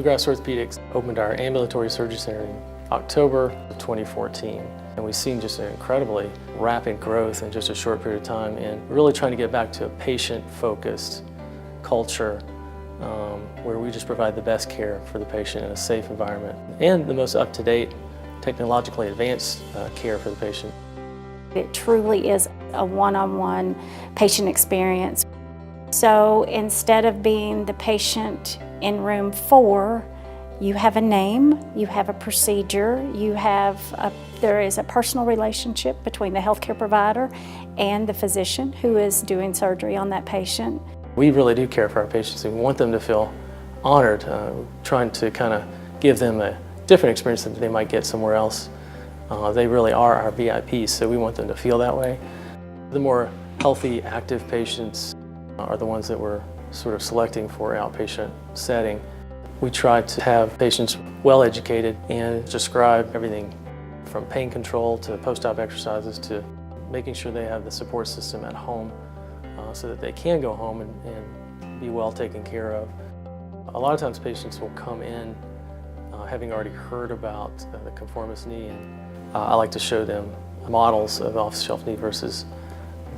Bluegrass Orthopedics opened our ambulatory surgery center in October of 2014. And we've seen just an incredibly rapid growth in just a short period of time, and really trying to get back to a patient-focused culture where we just provide the best care for the patient in a safe environment and the most up-to-date, technologically advanced care for the patient. It truly is a one-on-one patient experience. So instead of being the patient in room 4, you have a name, you have a procedure, there is a personal relationship between the healthcare provider and the physician who is doing surgery on that patient. We really do care for our patients, and we want them to feel honored, trying to kind of give them a different experience than they might get somewhere else. They really are our VIPs, so we want them to feel that way. The more healthy, active patients are the ones that we're sort of selecting for outpatient setting. We try to have patients well educated and describe everything from pain control to post-op exercises to making sure they have the support system at home so that they can go home and be well taken care of. A lot of times patients will come in having already heard about the Conformis knee, and I like to show them models of off-the-shelf knee versus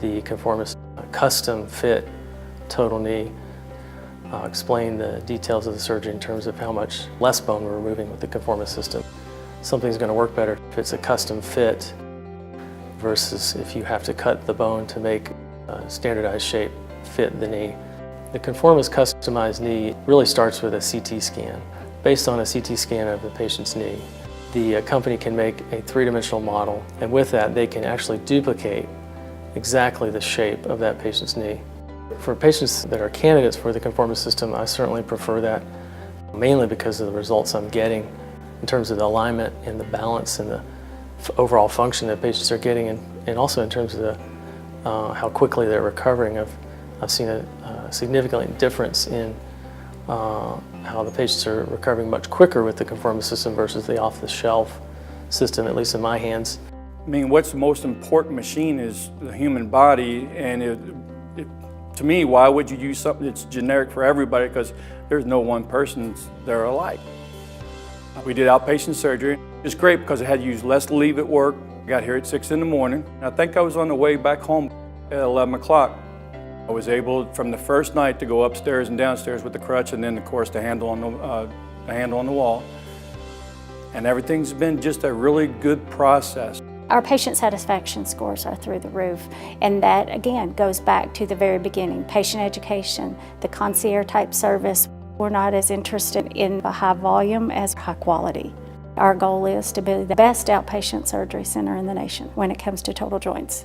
the Conformis custom fit total knee. Explain the details of the surgery in terms of how much less bone we're removing with the Conformis system. Something's going to work better if it's a custom fit versus if you have to cut the bone to make a standardized shape fit the knee. The Conformis customized knee really starts with a CT scan. Based on a CT scan of the patient's knee, the company can make a three-dimensional model, and with that they can actually duplicate exactly the shape of that patient's knee. For patients that are candidates for the Conformis system, I certainly prefer that, mainly because of the results I'm getting in terms of the alignment and the balance and the overall function that patients are getting, and also in terms of how quickly they're recovering. I've seen a significant difference in how the patients are recovering much quicker with the Conformis system versus the off-the-shelf system, at least in my hands. I mean, what's the most important machine is the human body, and to me, why would you use something that's generic for everybody? Because there's no one person that are alike. We did outpatient surgery. It's great because I had to use less leave at work. I got here at 6 in the morning. I think I was on the way back home at 11 o'clock. I was able, from the first night, to go upstairs and downstairs with the crutch, and then, of course, the handle on the wall. And everything's been just a really good process. Our patient satisfaction scores are through the roof, and that again goes back to the very beginning. Patient education, the concierge type service. We're not as interested in the high volume as high quality. Our goal is to be the best outpatient surgery center in the nation when it comes to total joints.